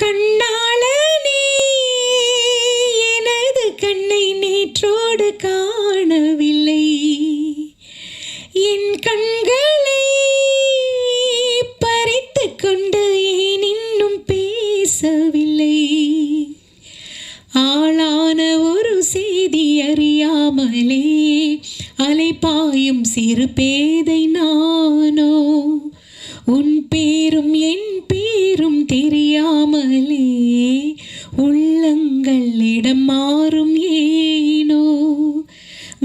கண்ணாளனே எனது கண்ணை நேற்றோடு காணவில்லை, என் கண்களை பறித்து கொண்டு ஏன் இன்னும் பேசவில்லை, ஆளான ஒரு செய்தி அறியாமலே அலைபாயும் சிறு பேதை நானோ, உன் பேரும் என் பேரும் தெரியாமலே உள்ளங்கள் இடம் மாறும் ஏனோ,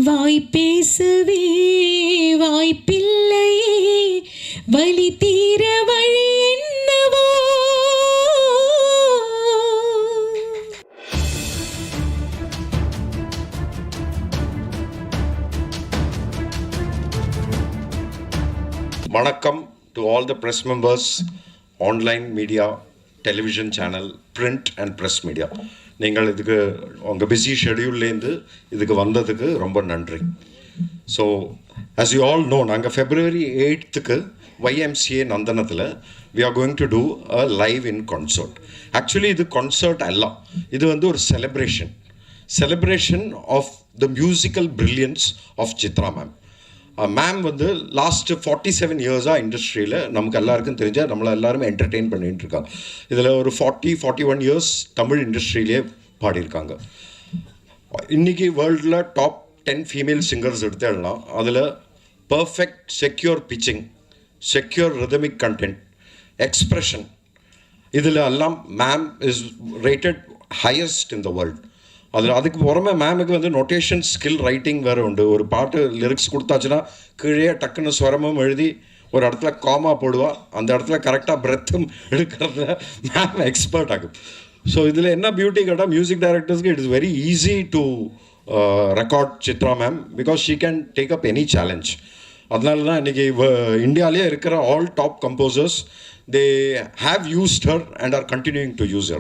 வாய் பேசவே வாய்ப்பில்லையே வலி தீர வழி என்னவோ. வணக்கம் to all the press members, online media, television channel, print and press media. நீங்கள் இதுக்கு உங்கள் பிஸி ஷெடியூல்லேருந்து இதுக்கு வந்ததுக்கு ரொம்ப நன்றி. So as you all know, நாங்கள் February 8th YMCA நந்தனத்தில் we are going to do a live in concert. Actually இது கான்சர்ட் அல்ல, இது வந்து ஒரு celebration of the musical brilliance of Chithra ma'am. Ma'am வந்து லாஸ்ட் 47 இயர்ஸாக இண்டஸ்ட்ரியில் நமக்கு எல்லாருக்கும் தெரிஞ்சால் நம்மளை எல்லாருமே என்டர்டெயின் பண்ணிகிட்டு இருக்காங்க. இதில் ஒரு 41 இயர்ஸ் தமிழ் இண்டஸ்ட்ரியிலே பாடியிருக்காங்க. இன்றைக்கி வேர்ல்டில் டாப் 10 ஃபீமேல் சிங்கர்ஸ் எடுத்துடலாம். அதில் perfect secure pitching, secure rhythmic content, expression, இதில் எல்லாம் ma'am is rated highest in the world. அதுக்கு புறமே மேமுக்கு வந்து நொட்டேஷன் ஸ்கில் ரைட்டிங் வேறு உண்டு. ஒரு பாட்டு லிரிக்ஸ் கொடுத்தாச்சுன்னா கீழே டக்குன்னு ஸ்வரமும் எழுதி ஒரு இடத்துல காமா போடுவா, அந்த இடத்துல கரெக்டாக பிரெத்தும் எடுக்கிறதுல மேம் எக்ஸ்பர்ட் ஆகும். ஸோ இதில் என்ன பியூட்டி கேட்டால் மியூசிக் டைரக்டர்ஸ்க்கு it is very easy to record Chithra ma'am because she can take up any challenge. அதனால தான் இன்றைக்கி இந்தியாவிலே இருக்கிற all top composers they have used her and are continuing to use her.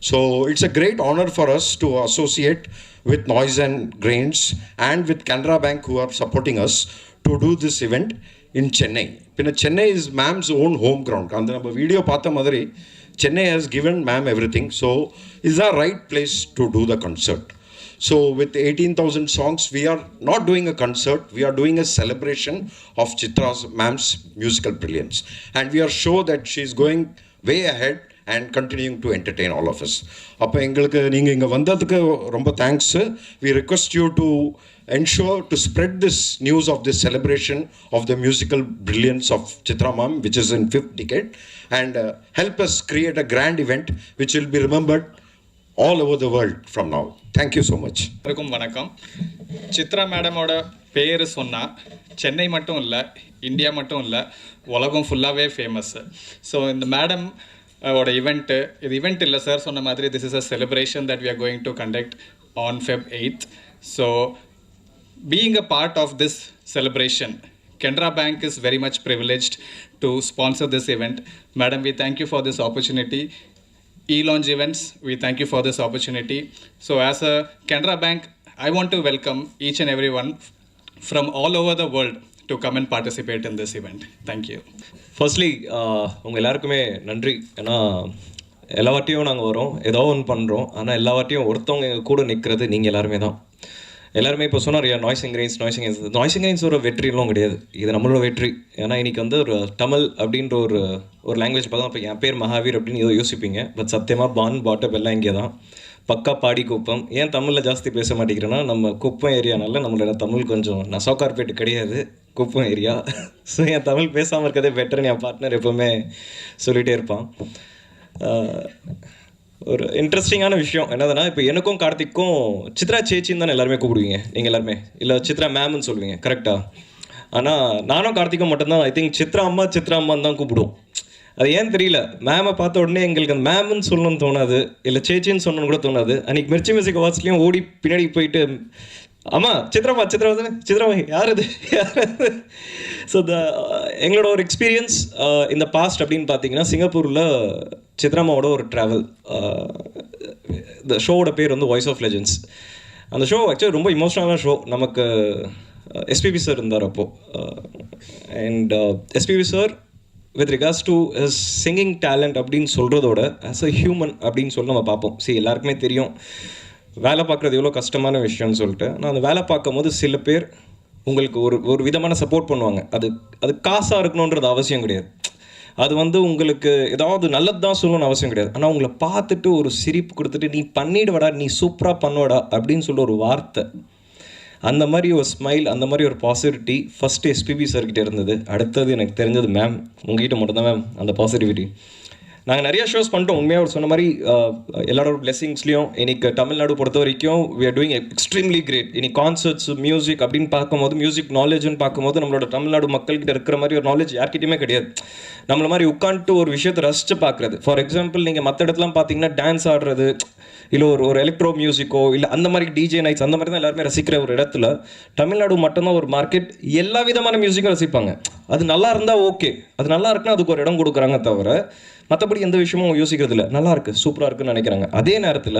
So it's a great honor for us to associate with Noise and Grains and with Canara Bank who are supporting us to do this event in Chennai. Chennai is ma'am's own home ground. And the video paatha madari Chennai has given ma'am everything, so is the right place to do the concert. So with 18,000 songs, we are not doing a concert, we are doing a celebration of Chitra's ma'am's musical brilliance. And we are sure that she is going way ahead and continuing to entertain all of us. அப்போ எங்களுக்கு நீங்கள் இங்கே வந்ததுக்கு ரொம்ப thanks. We request you to ensure to spread this news of this celebration of the musical brilliance of Chitra ma'am, which is in 5th decade, and help us create a grand event which will be remembered all over the world from now. Thank you so much. வணக்கம். சித்ரா மேடமோட பேர் சொன்னால் சென்னை மட்டும் இல்லை, India மட்டும் இல்லை, உலகம் ஃபுல்லாகவே famous. So இந்த மேடம் ஓட இவெண்ட்டு, இது இவெண்ட் இல்லை சார் சொன்ன மாதிரி, this is a celebration that we are going to conduct on Feb 8th. So being a part of this celebration, Canara Bank is very much privileged to sponsor this event. Madam, we thank you for this opportunity. E-Launch Events, we thank you for this opportunity. So as a Canara Bank, I want to welcome each and everyone from all over the world to come and participate in this event. Thank you. Firstly, உங்கள் எல்லாருக்குமே நன்றி. ஏன்னா எல்லா வாட்டியும் நாங்கள் வரோம், ஏதோ ஒன்று பண்ணுறோம், ஆனால் எல்லா வாட்டியும் ஒருத்தவங்க எங்கள் கூட நிற்கிறது நீங்கள் எல்லாருமே தான். எல்லாருமே இப்போ சொன்னார் நாய்ஸ் அண்ட் கிரெயின்ஸ் ஒரு வெற்றியெல்லாம் கிடையாது, இது நம்மளோட வெற்றி. ஏன்னா இன்றைக்கி வந்து ஒரு தமிழ் அப்படின்ற ஒரு லாங்குவேஜ் பார்த்தா இப்போ என் பேர் மகாவீர் அப்படின்னு ஏதோ யோசிப்பீங்க. பட் சத்தியமாக பான் பாட்டப் எல்லாம் இங்கே தான், பக்கா பாடி குப்பம். ஏன் தமிழில் ஜாஸ்தி பேச மாட்டேங்கிறேன்னா நம்ம குப்பம் ஏரியானால நம்மளோட தமிழ் கொஞ்சம் நசோக்கார்பேட்டு கிடையாது, குப்பம் ஏரியா. ஸோ என் தமிழ் பேசாமல் இருக்கிறதே பெட்டர்னு என் பார்ட்னர் எப்போவுமே சொல்லிகிட்டே இருப்பான். ஒரு இன்ட்ரெஸ்டிங்கான விஷயம் என்னதுன்னா, இப்போ எனக்கும் கார்த்திக்கும் சித்ரா சேச்சின்னு தானே எல்லாருமே கூப்பிடுவீங்க நீங்கள் எல்லாருமே, இல்லை சித்ரா மேம்னு சொல்லுவீங்க கரெக்டாக. ஆனால் நானும் கார்த்திக்கும் மட்டும்தான் ஐ திங்க் சித்ரா அம்மான்னு தான் கூப்பிடுவோம். அது ஏன் தெரியல, மேமை பார்த்த உடனே எங்களுக்கு அந்த மேம்னு சொல்லணும்னு தோணாது, இல்லை சேச்சின்னு சொல்லணும்னு கூட தோணாது. அன்றைக்கி மிர்ச்சி மியூசிக் அவார்ட்ஸ்லேயும் ஓடி பின்னாடி போயிட்டு அம்மா சித்ராமா யார் இது. ஸோ எங்களோட ஒரு எக்ஸ்பீரியன்ஸ் இந்த பாஸ்ட் அப்படின்னு பார்த்தீங்கன்னா, சிங்கப்பூரில் சித்ராமாவோட ஒரு ட்ராவல். இந்த ஷோவோட பேர் வந்து வாய்ஸ் ஆஃப் லெஜெண்ட்ஸ். அந்த ஷோ ஆக்சுவலி ரொம்ப இமோஷ்னலான ஷோ. நமக்கு எஸ்பிபி சார் இருந்தார் அப்போது. And SPB sir with regards to singing talent அப்படின்னு சொல்கிறதோட ஆஸ் அ ஹியூமன் அப்படின்னு சொல்லி நம்ம பார்ப்போம். சரி, எல்லாருக்குமே தெரியும் வேலை பார்க்குறது எவ்வளோ கஷ்டமான விஷயம்னு சொல்லிட்டு. ஆனால் அந்த வேலை பார்க்கும்போது சில பேர் உங்களுக்கு ஒரு விதமான சப்போர்ட் பண்ணுவாங்க. அது காசாக இருக்கணுன்றது அவசியம் கிடையாது. அது வந்து உங்களுக்கு ஏதாவது நல்லது தான் சொல்லணும்னு அவசியம் கிடையாது. ஆனால் உங்களை பார்த்துட்டு ஒரு சிரிப்பு கொடுத்துட்டு நீ பண்ணிடுவடா, நீ சூப்பராக பண்ணுவடா அப்படின்னு சொல்ல ஒரு வார்த்தை, அந்த மாதிரி ஒரு ஸ்மைல், அந்த மாதிரி ஒரு பாசிட்டிவிட்டி ஃபஸ்ட்டு எஸ்பிபி சார்கிட்ட இருந்தது. அடுத்தது எனக்கு தெரிஞ்சது மேம், உங்ககிட்ட மட்டும்தான் மேம் அந்த பாசிட்டிவிட்டி. நாங்கள் நிறைய ஷோஸ் பண்ணிட்டோம். உண்மையாக அவர் சொன்ன மாதிரி எல்லாரோட பிளெஸிங்ஸ்லையும் இன்னைக்கு தமிழ்நாடு பொறுத்த வரைக்கும் we are doing extremely great. இன்னைக்கு கான்சர்ட்ஸ், மியூசிக் அப்படின்னு பார்க்கும்போது, மியூசிக் நாலேஜ்னு பார்க்கும்போது நம்மளோட தமிழ்நாடு மக்கள்கிட்ட இருக்கிற மாதிரி ஒரு நாலேஜ் யார்கிட்டையுமே கிடையாது. நம்மள மாதிரி உட்காந்துட்டு ஒரு விஷயத்தை ரசித்து பார்க்குறது. ஃபார் எக்ஸாம்பிள் நீங்கள் மற்ற இடத்துலாம் பார்த்தீங்கன்னா டான்ஸ் ஆடுறது, இல்லை ஒரு எலக்ட்ரோ மியூசிக்கோ, இல்லை அந்த மாதிரி டிஜே நைட்ஸ், அந்த மாதிரி தான் எல்லாருமே ரசிக்கிற ஒரு இடத்துல தமிழ்நாடு மட்டும்தான் ஒரு மார்க்கெட். எல்லா விதமான மியூசிக்கும் ரசிப்பாங்க. அது நல்லா இருந்தால் ஓகே, அது நல்லா இருக்குன்னா அதுக்கு ஒரு இடம் கொடுக்குறாங்க தவிர மற்றபடி எந்த விஷயமும் அவங்க யோசிக்கிறது இல்லை. நல்லா இருக்கு, சூப்பராக இருக்குன்னு நினைக்கிறாங்க. அதே நேரத்தில்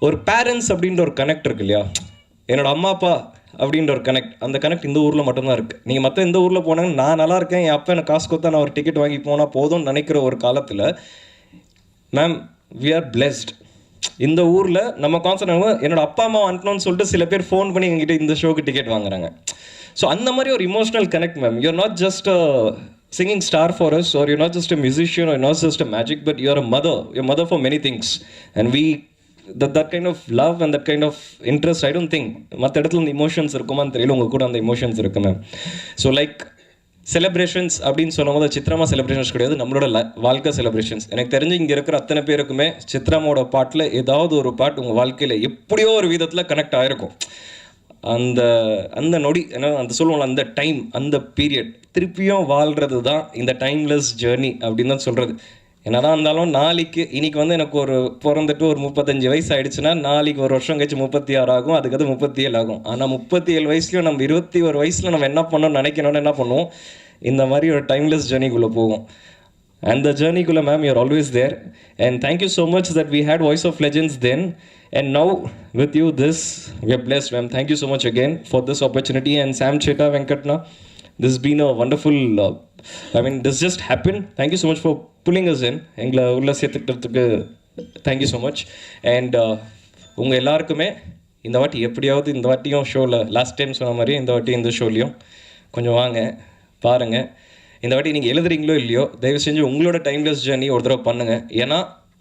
ஒரு பேரண்ட்ஸ் அப்படின்ற ஒரு கனெக்ட் இருக்கு இல்லையா, என்னோட அம்மா அப்பா அப்படின்ற ஒரு கனெக்ட், அந்த கனெக்ட் இந்த ஊரில் மட்டும்தான் இருக்குது. நீங்கள் மற்ற எந்த ஊரில் போனாங்க நான் நல்லா இருக்கேன், என் அப்பா எனக்கு காசு கொடுத்தா நான் ஒரு டிக்கெட் வாங்கி போனால் போதும்னு நினைக்கிற ஒரு காலத்தில் மேம் வி ஆர் பிளெஸ்ட். இந்த ஊரில் நம்ம கான்சர்ட் என்னோட அப்பா அம்மா அனுப்பணும்னு சொல்லிட்டு சில பேர் ஃபோன் பண்ணி எங்ககிட்ட இந்த ஷோக்கு டிக்கெட் வாங்குறாங்க. ஸோ அந்த மாதிரி ஒரு emotional connect ma'am. You're not just singing star for us, or you're not just a musician, or you're not just a magic, but you're a mother. You're a mother for many things. And we, that kind of love and that kind of interest, I don't think மற்ற இடத்துல இந்த emotions இருக்குமான்னு தெரியல, உங்கள் கூட அந்த emotions இருக்கு ma'am. So like celebrations அப்படின்னு சொல்லும்போது சித்ராமா செலிப்ரேஷன்ஸ் கிடையாது, நம்மளோட வாழ்க்கை செலிப்ரேஷன்ஸ். எனக்கு தெரிஞ்சு இங்கே இருக்கிற அத்தனை பேருக்குமே சித்ராமாவோட பாட்டில் ஏதாவது ஒரு பாட்டு உங்கள் வாழ்க்கையில் எப்படியோ ஒரு விதத்தில் கனெக்ட் ஆகிருக்கும். அந்த நொடி, ஏன்னா அந்த சொல்லுவோம்ல, அந்த டைம், அந்த பீரியட் திருப்பியும் வாழ்கிறது தான் இந்த டைம்லெஸ் ஜேர்னி அப்படின்னு தான் சொல்கிறது. என்னதான் இருந்தாலும் நாளைக்கு இன்னைக்கு வந்து எனக்கு ஒரு பிறந்துட்டு ஒரு 35 வயசு ஆயிடுச்சுன்னா நாளைக்கு ஒரு வருஷம் கழிச்சு 36 ஆகும், அதுக்கு 37 ஆகும். ஆனால் 37 வயசுலையும் நம்ம 21 வயசில் நம்ம என்ன பண்ணணும்னு நினைக்கணும்னு என்ன பண்ணுவோம், இந்த மாதிரி ஒரு டைம்லெஸ் ஜேர்னிக்குள்ளே போவோம். And the journey kulla ma'am, you're always there, and thank you so much that we had Voice of Legends then, and now with you this, we are blessed ma'am. Thank you so much again for this opportunity. And Sam Cheta Venkatna, this has been a wonderful I mean this just happened. Thank you so much for pulling us in. engla ulla sethukku thank you so much. And unga ellarkume இந்த வாட்டி எப்படியாவது இந்த வாட்டியும் ஷோவில் last time சொன்ன மாதிரி இந்த வாட்டி இந்த ஷோலையும் கொஞ்சம் வாங்க பாருங்கள். இந்த வாட்டி நீங்கள் எழுதுறீங்களோ இல்லையோ, தயவு செஞ்சு உங்களோட டைம்லெஸ் ஜேர்னி ஒரு தடவை பண்ணுங்கள். ஏன்னா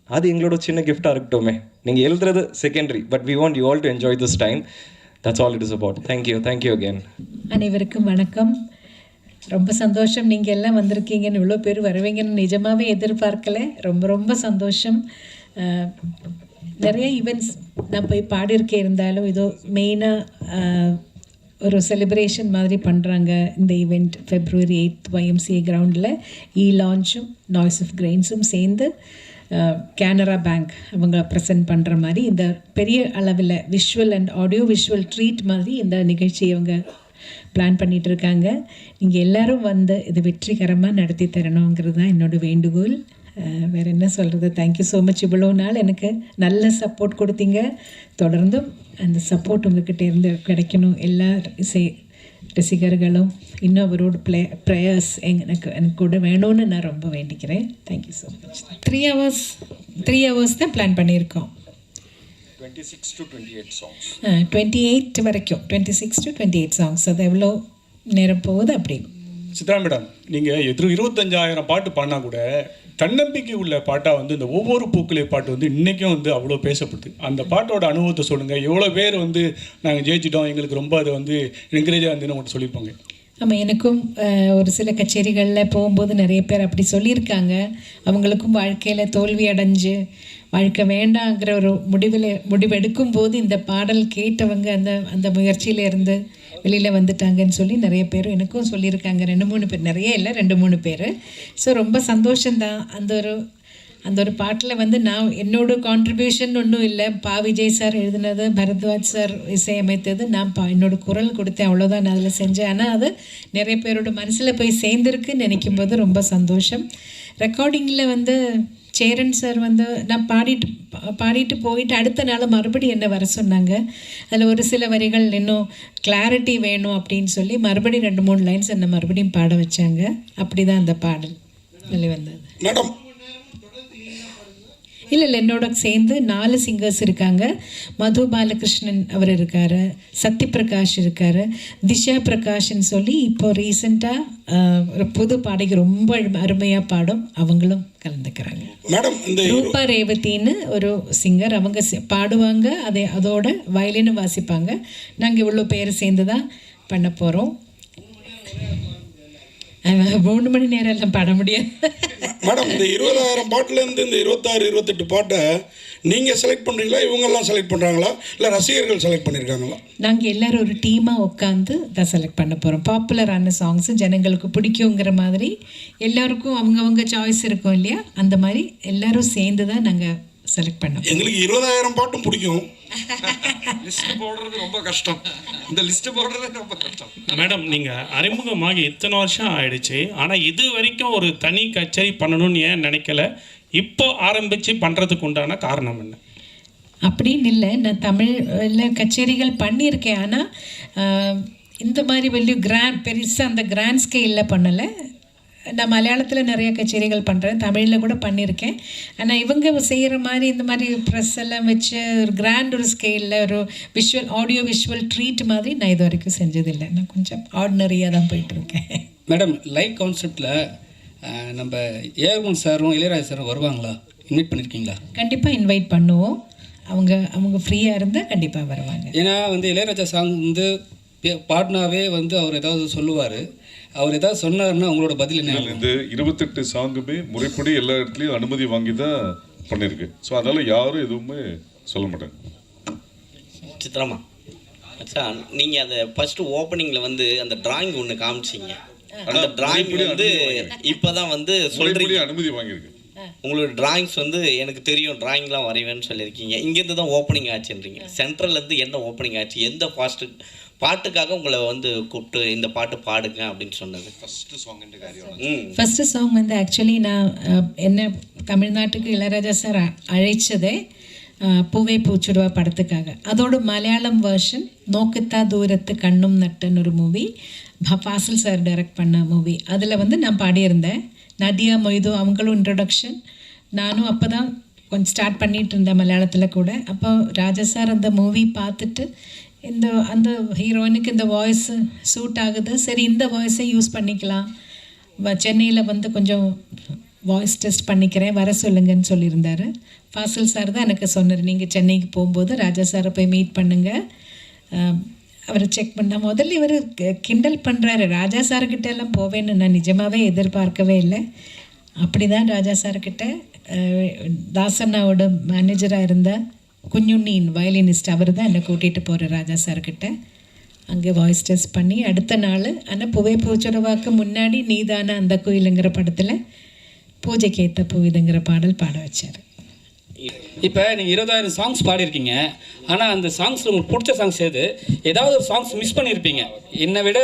அது எங்களோட சின்ன கிஃப்டாக இருக்கட்டுமே. நீங்கள் எழுதுறது secondary, but we want you all to enjoy this time. That's all it is about. Thank you again. அனைவருக்கும் வணக்கம். ரொம்ப சந்தோஷம் நீங்கள் எல்லாம் வந்திருக்கீங்கன்னு, இவ்வளோ பேர் வருவீங்கன்னு நிஜமாகவே எதிர்பார்க்கல. ரொம்ப சந்தோஷம். நிறைய ஈவெண்ட்ஸ் நான் போய் பாடியிருக்கே, இருந்தாலும் இதோ மெயினாக ஒரு செலிப்ரேஷன் மாதிரி பண்ணுறாங்க இந்த ஈவெண்ட். February 8th YMCA கிரவுண்டில் லான்ச்சும் நாய்ஸ் ஆஃப் கிரெயின்ஸும் சேர்ந்து கேனரா பேங்க் அவங்க ப்ரெசென்ட் பண்ணுற மாதிரி இந்த பெரிய அளவில் visual and audio visual treat மாதிரி இந்த நிகழ்ச்சியை அவங்க பிளான் பண்ணிகிட்டு இருக்காங்க. நீங்கள் எல்லோரும் வந்து இது வெற்றிகரமாக நடத்தி தரணுங்கிறது தான் என்னோடய வேண்டுகோள். வேறு என்ன சொல்கிறது. Thank you so much. இவ்வளோ நாள் எனக்கு நல்ல சப்போர்ட் கொடுத்தீங்க. தொடர்ந்தும் அந்த சப்போர்ட் உங்கள்கிட்ட இருந்து கிடைக்கணும். எல்லா ரசிகர்களும் இன்னும் அவரோட ப்ரேயர்ஸ் எனக்கு கூட வேணும்னு நான் ரொம்ப வேண்டிக்கிறேன். Thank you so much. 3 hours தான் பிளான் பண்ணியிருக்கோம். 26 to 28 songs. 28 வரைக்கும் 26 to 28 songs. அது எவ்வளோ நேரம் போகுது அப்படி. சித்ரா மேடம், நீங்கள் 25,000 பாட்டு பாடினா கூட தன்னம்பிக்கை உள்ள பாட்டாக வந்து இந்த ஒவ்வொரு பூக்களே பாட்டு வந்து இன்றைக்கும் வந்து அவ்வளோ பேசப்படுது. அந்த பாட்டோட அனுபவத்தை சொல்லுங்கள். எவ்வளோ பேர் வந்து நாங்கள் ஜெயிச்சிட்டோம், எங்களுக்கு ரொம்ப அதை வந்து என்கரேஜாக இருந்துன்னு மட்டும் சொல்லியிருப்பாங்க. ஆமாம், எனக்கும் ஒரு சில கச்சேரிகளில் போகும்போது நிறைய பேர் அப்படி சொல்லியிருக்காங்க. அவங்களுக்கும் வாழ்க்கையில் தோல்வி அடைஞ்சு வாழ்க்கை வேண்டாங்கிற ஒரு முடிவெடுக்கும் போது இந்த பாடல் கேட்டவங்க அந்த முயற்சியிலேருந்து வெளியில் வந்துட்டாங்கன்னு சொல்லி நிறைய பேர் எனக்கும் சொல்லியிருக்காங்க. 2-3 பேர், நிறைய இல்லை, 2-3 பேர். ஸோ ரொம்ப சந்தோஷந்தான். அந்த ஒரு பாட்டில் வந்து நான் என்னோட கான்ட்ரிபியூஷன் ஒன்றும் இல்லை. விஜய் சார் எழுதினது, பரத்வாஜ் சார் இசையமைத்தது, நான் என்னோடய குரல் கொடுத்தேன், அவ்வளோதான் நான் அதில் செஞ்சேன். ஆனால் அது நிறைய பேரோட மனசில் போய் சேர்ந்துருக்குன்னு நினைக்கும் போது ரொம்ப சந்தோஷம். ரெக்கார்டிங்கில் வந்து சேரன் சார் வந்து நான் பாடிட்டு போயிட்டு அடுத்த நாள் மறுபடியும் என்ன வர சொன்னாங்க. அதில் ஒரு சில வரிகள் இன்னும் கிளாரிட்டி வேணும் அப்படின்னு சொல்லி மறுபடியும் 2-3 லைன்ஸ் என்னை மறுபடியும் பாட வச்சாங்க. அப்படி தான் அந்த பாடல். வெளிவந்தது. மேடம் இல்லை என்னோட சேர்ந்து 4 சிங்கர்ஸ் இருக்காங்க. மது பாலகிருஷ்ணன் அவர் இருக்கார், சத்யபிரகாஷ் இருக்கார், திஷா பிரகாஷ்ன்னு சொல்லி இப்போ ரீசெண்டாக ஒரு புது பாடகி ரொம்ப அருமையாக பாடும், அவங்களும் கலந்துக்கிறாங்க. மேடம் இந்த ரூபா ரேவதின்னு ஒரு சிங்கர், அவங்க பாடுவாங்க, அதோட வயலினும் வாசிப்பாங்க. நாங்கள் இவ்வளோ பேர் சேர்ந்து தான் பண்ண போகிறோம். 3 மணி நேரம் எல்லாம் பாட முடியாது. மேடம் இந்த 20,000 பாட்டுலேருந்து இந்த 26-28 பாட்டை நீங்கள் செலக்ட் பண்ணுறீங்களா, இவங்கெல்லாம் செலக்ட் பண்ணுறாங்களா, இல்லை ரசிகர்கள் செலக்ட் பண்ணியிருக்காங்களா? நாங்கள் எல்லோரும் ஒரு டீமாக உட்காந்து தான் செலக்ட் பண்ண போகிறோம். பாப்புலரான சாங்ஸு ஜனங்களுக்கு பிடிக்குங்கிற மாதிரி எல்லாருக்கும் அவங்கவுங்க சாய்ஸ் இருக்கும் இல்லையா, அந்த மாதிரி எல்லோரும் சேர்ந்து தான் நாங்கள் செலக்ட் பண்ணோம். எங்களுக்கு 20,000 பாட்டும் பிடிக்கும். லிஸ்ட் போடுறது ரொம்ப கஷ்டம். இந்த லிஸ்ட் போடுறது ரொம்ப கஷ்டம். மேடம், நீங்கள் அறிமுகமாகி இத்தனை வருஷம் ஆயிடுச்சு, ஆனால் இது வரைக்கும் ஒரு தனி கச்சேரி பண்ணணும்னு ஏன் நினைக்கல? இப்போ ஆரம்பித்து பண்ணுறதுக்கு உண்டான காரணம் என்ன? அப்படின்னு இல்லை, நான் தமிழில் கச்சேரிகள் பண்ணியிருக்கேன். ஆனால் இந்த மாதிரி வெளியே பெருசாக அந்த கிராண்ட் ஸ்கேலில் பண்ணலை. நான் மலையாளத்தில் நிறைய கச்சேரிகள் பண்ணுறேன், தமிழில் கூட பண்ணியிருக்கேன். ஆனால் இவங்க செய்கிற மாதிரி இந்த மாதிரி ப்ரெஸ் எல்லாம் வச்சு ஒரு கிராண்ட் ஒரு ஸ்கேலில் ஒரு ஆடியோ விஷுவல் ட்ரீட் மாதிரி நான் இது வரைக்கும் செஞ்சதில்லை. நான் கொஞ்சம் ஆர்டினரியாக தான் போயிட்டுருக்கேன். மேடம், லைவ் கான்செப்டில் நம்ம ஏஆர்மன் சாரும் இளையராஜா சாரும் வருவாங்களா? இன்வைட் பண்ணியிருக்கீங்களா? கண்டிப்பாக இன்வைட் பண்ணுவோம். அவங்க ஃப்ரீயாக இருந்தால் கண்டிப்பாக வருவாங்க. ஏன்னா இளையராஜா சாங் பாடினாவே அவர் ஏதாவது சொல்லுவார். அவர் ஏதாவது சொன்னார்னா உங்களோட பதில் என்ன? இந்த 28 சாங்குமே முறைப்படி எல்லா இடத்துலையும் அனுமதி வாங்கி தான் பண்ணியிருக்கு. ஸோ அதனால் யாரும் எதுவுமே சொல்ல மாட்டாங்க. சித்ராமா அச்சா, நீங்கள் அதை ஃபஸ்ட்டு ஓப்பனிங்கில் அந்த டிராயிங் ஒன்று காமிச்சிங்க. அந்த டிராயிங் இப்போ தான் சொல்கிறீங்க அனுமதி வாங்கியிருக்கு. உங்களோட டிராயிங்ஸ் எனக்கு தெரியும், டிராயிங்லாம் வரைவேன்னு சொல்லியிருக்கீங்க. இங்கேருந்து தான் ஓப்பனிங் ஆச்சுன்றீங்க. சென்ட்ரல்லேருந்து என்ன ஓப்பனிங் ஆச்சு? எந்த பாட்டுக்காக உங்களை கூப்பிட்டு இந்த பாட்டு பாடுங்க அப்படின்னு சொன்னது? ஃபஸ்ட்டு சாங் ஆக்சுவலி நான் என்ன தமிழ்நாட்டுக்கு இளையராஜா சார் அழைச்சதே பூவே பூச்சுடுவா படத்துக்காக. அதோட மலையாளம் வேர்ஷன் நோக்குத்தா தூரத்து கண்ணும் நட்டுன்னு ஒரு மூவி, ஃபாசில் சார் டைரக்ட் பண்ண மூவி. அதில் நான் பாடியிருந்தேன். நதியா மொய்து அவங்களும் இன்ட்ரொடக்ஷன், நானும் அப்போ தான் கொஞ்சம் ஸ்டார்ட் பண்ணிகிட்டு இருந்தேன் மலையாளத்தில் கூட. அப்போ ராஜா சார் அந்த மூவி பார்த்துட்டு அந்த ஹீரோயினுக்கு இந்த வாய்ஸு சூட் ஆகுது, சரி இந்த வாய்ஸை யூஸ் பண்ணிக்கலாம், சென்னையில் கொஞ்சம் வாய்ஸ் டெஸ்ட் பண்ணிக்கிறேன், வர சொல்லுங்கன்னு சொல்லியிருந்தார். ஃபாசில் சார் தான் எனக்கு சொன்னார், நீங்கள் சென்னைக்கு போகும்போது ராஜா சாரை போய் மீட் பண்ணுங்கள், அவரை செக் பண்ணால். முதல்ல இவர் கிண்டல் பண்ணுறாரு, ராஜா சார்கிட்ட எல்லாம் போவேன்னு நான் நிஜமாகவே எதிர்பார்க்கவே இல்லை. அப்படி தான் ராஜா சார்கிட்ட தாசண்ணாவோட மேனேஜராக இருந்த குஞ்சுண்ணின் வயலினிஸ்ட் அவர் தான் என்னை கூட்டிகிட்டு போகிற ராஜா சார்கிட்ட. அங்கே வாய்ஸ் டெஸ்ட் பண்ணி அடுத்த நாள், ஆனால் பூவே பூச்சுடவாக்கு முன்னாடி நீதான அந்த கோயிலுங்கிற படத்தில் பூஜைக்கு ஏற்ற பூவிதுங்கிற பாடல் பாட வச்சார். இப்போ நீங்கள் 20,000 சாங்ஸ் பாடியிருக்கீங்க, ஆனால் அந்த சாங்ஸில் உங்களுக்கு பிடிச்ச சாங்ஸ் ஏதாவது ஒரு சாங்ஸ் மிஸ் பண்ணியிருப்பீங்க. என்னை விட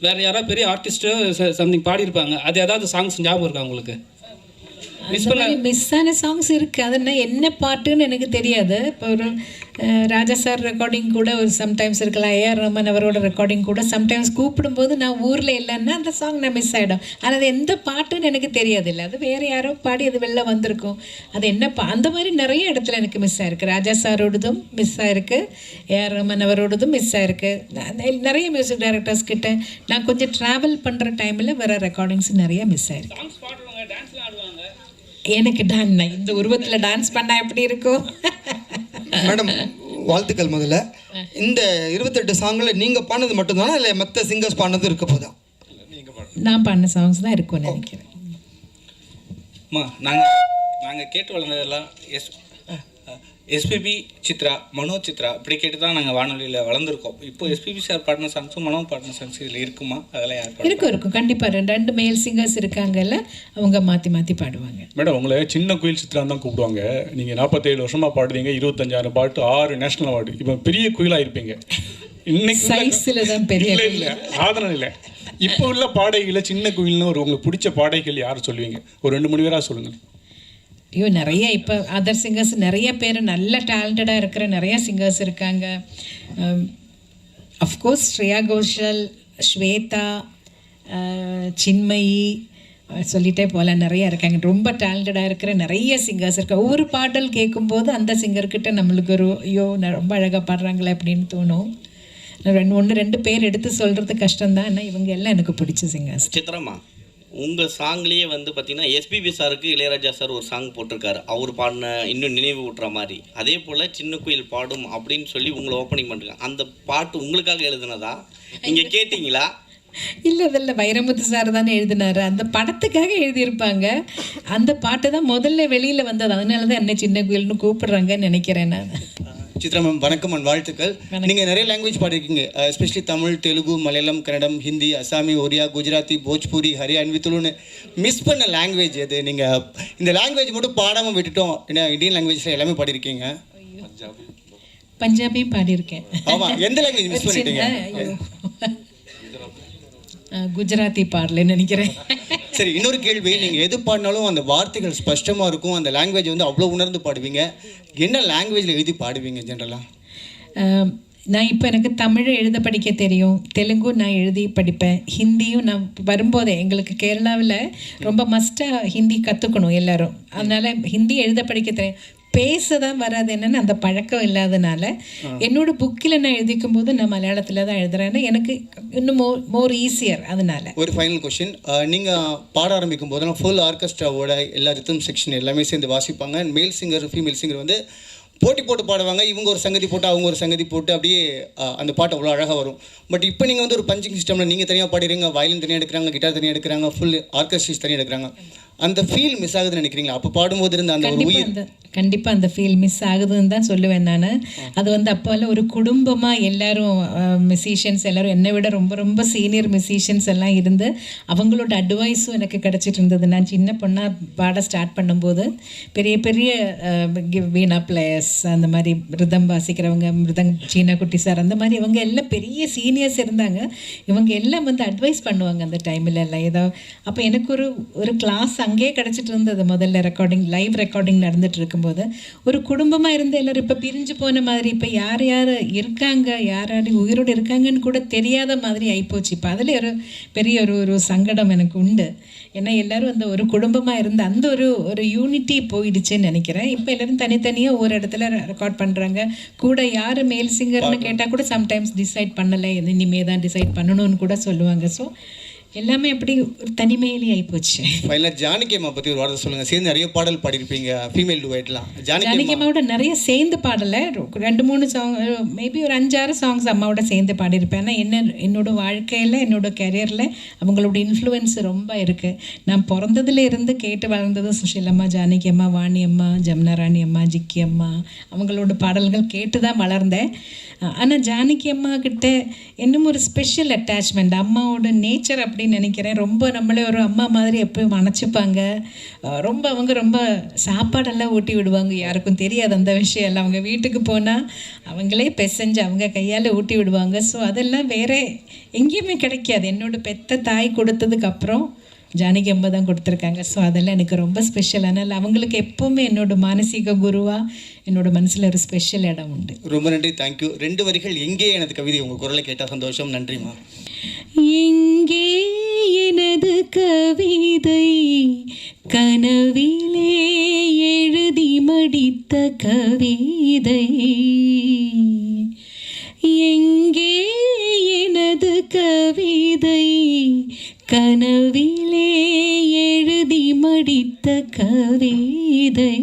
வேறு யாராவது பெரிய ஆர்டிஸ்ட்டு சம்திங் பாடியிருப்பாங்க, அது ஏதாவது சாங்ஸ் ஞாபகம் இருக்கா உங்களுக்கு? மிஸ் ஆன சாங்ஸ் இருக்குது, அது என்ன பாட்டுன்னு எனக்கு தெரியாது. இப்போ ஒரு ராஜா சார் ரெக்கார்டிங் கூட ஒரு சம்டைம்ஸ் இருக்கலாம், ஏஆர் ரஹ்மான் அவரோட ரெக்கார்டிங் கூட சம்டைம்ஸ் கூப்பிடும்போது நான் ஊரில் இல்லைன்னா அந்த சாங் நான் மிஸ் ஆகிடும். ஆனால் அது எந்த பாட்டுன்னு எனக்கு தெரியாது. இல்லை, அது வேறு யாரோ பாடி அது வெளில வந்திருக்கும், அது என்ன அந்த மாதிரி நிறைய இடத்துல எனக்கு மிஸ் ஆகிருக்கு. ராஜா சாரோடதும் மிஸ் ஆகிருக்கு, ஏஆர் ரஹ்மான் அவரோடதும் மிஸ் ஆகிருக்கு. நிறைய மியூசிக் டைரக்டர்ஸ் கிட்ட நான் கொஞ்சம் ட்ராவல் பண்ணுற டைமில் வர ரெக்கார்டிங்ஸ் நிறைய மிஸ் ஆகிருக்கு. எனக்கு இந்த உருவத்தில் டான்ஸ் பண்ணால் எப்படி இருக்கும்? மேடம், வாழ்த்துக்கள். முதல்ல இந்த 28 சாங்கில் நீங்கள் பாடினது மட்டும்தானா, இல்லை மற்ற சிங்கர்ஸ் பாடினது இருக்க போதா? நான் பாடின சாங்ஸ் தான் இருக்கும்னு நினைக்கிறேன். நாங்கள் கேட்டு வளர்ந்ததெல்லாம் எஸ்பிபி சித்ரா, மனோ சித்ரா இப்படி கேட்டு தான் நாங்கள் வானொலியில் வளர்ந்துருக்கோம். இப்போ எஸ்பிபி சார் பாடின சாங்ஸும் மனோ பாடின சாங்ஸ் இதில் இருக்குமா? அதெல்லாம் யார் இருக்கும் கண்டிப்பாக. ரெண்டு மேல் சிங்கர்ஸ் இருக்காங்கல்ல, அவங்க மாற்றி மாற்றி பாடுவாங்க. மேடம், உங்களை சின்ன கோயில் சித்ரா தான் கூப்பிடுவாங்க. நீங்கள் 47 வருஷமாக பாடுறீங்க, 25,000 பாட்டு, 6 நேஷனல் அவார்டு. இப்போ பெரிய கோயிலாக இருப்பீங்க. இன்னைக்கு சைஸில் தான் பெரிய இல்லை சாதனை இல்லை. இப்போ உள்ள பாடகைகளை சின்ன கோயில்னு உங்களுக்கு பிடிச்ச பாடகைகள் யார் சொல்லுவீங்க? ஒரு 2-3 பேராக சொல்லுங்கள். ஐயோ, நிறைய இப்போ அதர் சிங்கர்ஸ் நிறைய பேர் நல்ல டேலண்டடாக இருக்கிற நிறைய சிங்கர்ஸ் இருக்காங்க. அஃப்கோர்ஸ் ஸ்ரேயா கோஷல், ஸ்வேதா, சின்மயி, சொல்லிட்டே போகலாம், நிறைய இருக்காங்க. ரொம்ப டேலண்டடாக இருக்கிற நிறைய சிங்கர்ஸ் இருக்காங்க. ஒவ்வொரு பாடல் கேட்கும்போது அந்த சிங்கர்கிட்ட நம்மளுக்கு ஒரு ஐயோ ரொம்ப அழகாக பாடுறாங்களே அப்படின்னு தோணும். ஒன்று ரெண்டு பேர் எடுத்து சொல்கிறது கஷ்டம்தான், ஆனால் இவங்க எல்லாம் எனக்கு பிடிச்ச சிங்கர்ஸ். சித்ராம்மா, உங்கள் சாங்லேயே வந்து பார்த்தீங்கன்னா எஸ்பிபி சாருக்கு இளையராஜா சார் ஒரு சாங் போட்டிருக்காரு, அவர் பாடின இன்னும் நினைவு ஊட்டுற மாதிரி. அதே போல் சின்ன குயில் பாடும் அப்படின்னு சொல்லி உங்களை ஓப்பனிங் பண்ணுறாங்க. அந்த பாட்டு உங்களுக்காக எழுதுனதா, நீங்கள் கேட்டிங்களா? இல்லை அதில் வைரமுத்து சார் தானே எழுதினார், அந்த படத்துக்காக எழுதியிருப்பாங்க. அந்த பாட்டு தான் முதல்ல வெளியில் வந்தது, அதனால தான் என்ன சின்ன குயில்னு கூப்பிடுறாங்கன்னு நினைக்கிறேன் நான். சித்ரா மேம் வணக்கம் அண்ட் வாழ்த்துக்கள். நீங்கள் நிறைய லாங்குவேஜ் பாடிருக்கீங்க, எஸ்பெஷலி தமிழ், தெலுங்கு, மலையாளம், கன்னடம், ஹிந்தி, அசாமி, ஒரியா, குஜராத்தி, போஜ்பூரி, ஹரியான்வி, துளுன்னு மிஸ் பண்ண லாங்குவேஜ் எது? நீங்கள் இந்த லாங்குவேஜ் மட்டும் பாடாமல் விட்டுட்டோம், ஏன்னா இந்தியன் லாங்குவேஜில் எல்லாமே பாடியிருக்கீங்க. பஞ்சாபியும் பாடியிருக்கேன். ஆமாம், எந்த லாங்குவேஜ் மிஸ் பண்ணிட்டீங்க? குஜராத்தி பாடலன்னு நினைக்கிறேன். சரி, இன்னொரு கேள்வி, நீங்கள் எது பாடினாலும் அந்த வார்த்தைகள் ஸ்பஷ்டமாக இருக்கும், அந்த லாங்குவேஜ் வந்து அவ்வளோ உணர்ந்து பாடுவீங்க. என்ன லாங்குவேஜில் எழுதி பாடுவீங்க ஜென்ரலாக? நான் இப்போ எனக்கு தமிழ் எழுத படிக்க தெரியும், தெலுங்கும் நான் எழுதி படிப்பேன், ஹிந்தியும் நான் வரும்போதே எங்களுக்கு கேரளாவில் ரொம்ப மஸ்ட்டாக ஹிந்தி கற்றுக்கணும் எல்லோரும், அதனால் ஹிந்தி எழுத படிக்க தெரியும். பேச தான் வராது, என்னென்னு அந்த பழக்கம் இல்லாதனால என்னோடய புக்கில் நான் எழுதிக்கும் போது நான் மலையாளத்தில் தான் எழுதுறேன்னா எனக்கு இன்னும் மோர் ஈஸியர். அதனால ஒரு ஃபைனல் கொஸ்டின், நீங்கள் பாட ஆரம்பிக்கும் போதெல்லாம் ஃபுல் ஆர்கெஸ்ட்ராவோட எல்லா ரிதம் செக்ஷன் எல்லாமே சேர்ந்து வாசிப்பாங்க. மேல் சிங்கர் ஃபீமேல் சிங்கர் வந்து போட்டி போட்டு பாடுவாங்க, இவங்க ஒரு சங்கதி போட்டு அவங்க ஒரு சங்கதி போட்டு அப்படியே அந்த பாட்டு அவ்வளோ அழகாக வரும். பட் இப்போ நீங்கள் வந்து ஒரு பஞ்சிங் சிஸ்டமில் நீங்கள் தனியாக பாடுறீங்க, வயலின் தனியாக எடுக்கிறாங்க, கிட்டார் தனியாக எடுக்கிறாங்க, ஃபுல் ஆர்கெஸ்ட்ரேஸ் தனியாக எடுக்கிறாங்க. அந்த ஃபீல் மிஸ் ஆகுதுன்னு நினைக்கிறீங்களா? அப்போ பாடும்போது இருந்த அந்த ஒரு உயிர் கண்டிப்பாக அந்த ஃபீல் மிஸ் ஆகுதுன்னு தான் சொல்லுவேன் நான். அது வந்து அப்போல்லாம் ஒரு குடும்பமாக எல்லாரும் மியூசிஷியன்ஸ் எல்லோரும் என்னை விட ரொம்ப ரொம்ப சீனியர் மியூசிஷியன்ஸ் எல்லாம் இருந்து அவங்களோட அட்வைஸும் எனக்கு கிடச்சிட்டு இருந்தது. நான் சின்ன பொண்ணாக பாட ஸ்டார்ட் பண்ணும்போது பெரிய பெரிய வீணா பிளேயர்ஸ், அந்த மாதிரி மிருதம் வாசிக்கிறவங்க, சீனா குட்டி சார், அந்த மாதிரி இவங்க எல்லாம் பெரிய சீனியர்ஸ் இருந்தாங்க. இவங்க எல்லாம் வந்து அட்வைஸ் பண்ணுவாங்க அந்த டைமில் எல்லாம் ஏதோ. அப்போ எனக்கு ஒரு கிளாஸ் அங்கேயே கிடச்சிட்டு இருந்தது. முதல்ல ரெக்கார்டிங், லைவ் ரெக்கார்டிங் நடந்துட்டு இருக்கும்போது ஒரு குடும்பமாக இருந்து எல்லோரும் இப்போ பிரிஞ்சு போன மாதிரி, இப்போ யார் யார் இருக்காங்க, யாராடி உயிரோடு இருக்காங்கன்னு கூட தெரியாத மாதிரி ஆகிப்போச்சு. இப்போ அதில் ஒரு பெரிய ஒரு சங்கடம் எனக்கு உண்டு. ஏன்னா எல்லோரும் அந்த ஒரு குடும்பமாக இருந்த அந்த ஒரு யூனிட்டி போயிடுச்சுன்னு நினைக்கிறேன். இப்போ எல்லோரும் தனித்தனியாக ஒரு இடத்துல ரெக்கார்ட் பண்ணுறாங்க. கூட யார் மேல் சிங்கர்னு கேட்டால் கூட சம்டைம்ஸ் டிசைட் பண்ணலை, இனிமே தான் டிசைட் பண்ணணும்னு கூட சொல்லுவாங்க. ஸோ எல்லாமே அப்படி ஒரு தனிமையிலே ஆகிப்போச்சு. ஃபைனலாக ஜானகி அம்மா பற்றி ஒரு வார்த்தை சொல்லுங்கள். சேர்ந்து நிறைய பாடல் பாடியிருப்பீங்க, ஃபீமேல் டுவைட்லாம். ஜானகி அம்மாவோட நிறைய சேர்ந்து பாடலை, 2-3 சாங், மேபி ஒரு 5-6 சாங்ஸ் அம்மாவோட சேர்ந்து பாடியிருப்பேன். ஆனால் என்னோட வாழ்க்கையில், என்னோட கரியரில் அவங்களோட இன்ஃப்ளூயன்ஸ் ரொம்ப இருக்குது. நான் பிறந்ததுல இருந்து கேட்டு வளர்ந்தது சுஷீலம்மா, ஜானகி அம்மா, வாணி அம்மா, ஜமுனா ராணி அம்மா, ஜிக்கி அம்மா, அவங்களோட பாடல்கள் கேட்டு தான் வளர்ந்தேன். ஆனால் ஜானகி அம்மா கிட்ட இன்னும் ஒரு ஸ்பெஷல் அட்டாச்மெண்ட், அம்மாவோட நேச்சர் அப்படின்னு நினைக்கிறேன். ரொம்ப நம்மளே ஒரு அம்மா மாதிரி எப்பவும் அணைச்சிப்பாங்க. ரொம்ப அவங்க ரொம்ப சாப்பாடெல்லாம் ஊட்டி விடுவாங்க, யாருக்கும் தெரியாது அந்த விஷயம் எல்லாம். அவங்க வீட்டுக்கு போனால் அவங்களே பிசைஞ்சு அவங்க கையால் ஊட்டி விடுவாங்க. ஸோ அதெல்லாம் வேறு எங்கேயுமே கிடைக்காது. என்னோட பெத்த தாய் கொடுத்ததுக்கப்புறம் ஜானகி அம்மா தான் கொடுத்துருக்காங்க. ஸோ அதெல்லாம் எனக்கு ரொம்ப ஸ்பெஷல். அதனால் அவங்களுக்கு எப்போவுமே என்னோட மானசீக குருவாக என்னோட மனசில் ஒரு ஸ்பெஷல் இடம் உண்டு. ரொம்ப நன்றி, தேங்க்யூ. 2 வரிகள் எங்கே எனது கவிதை உங்கள் குரலை கேட்டால் சந்தோஷம். நன்றிம்மா. எங்கே எனது கவிதை, கனவிலே எழுதி மடித்த கவிதை, எங்கே எனது கவிதை, கனவிலே எழுதி மடித்த கவிதை,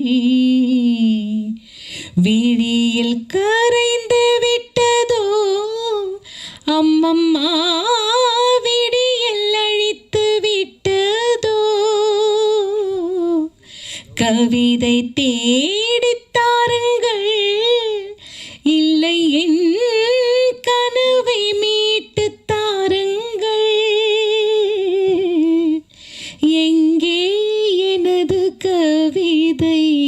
விழியில் கரைந்து விட்டதோ அம்மம்மா, விடியல் அழித்து விட்டதோ, கவிதை தேடித்தாருங்கள்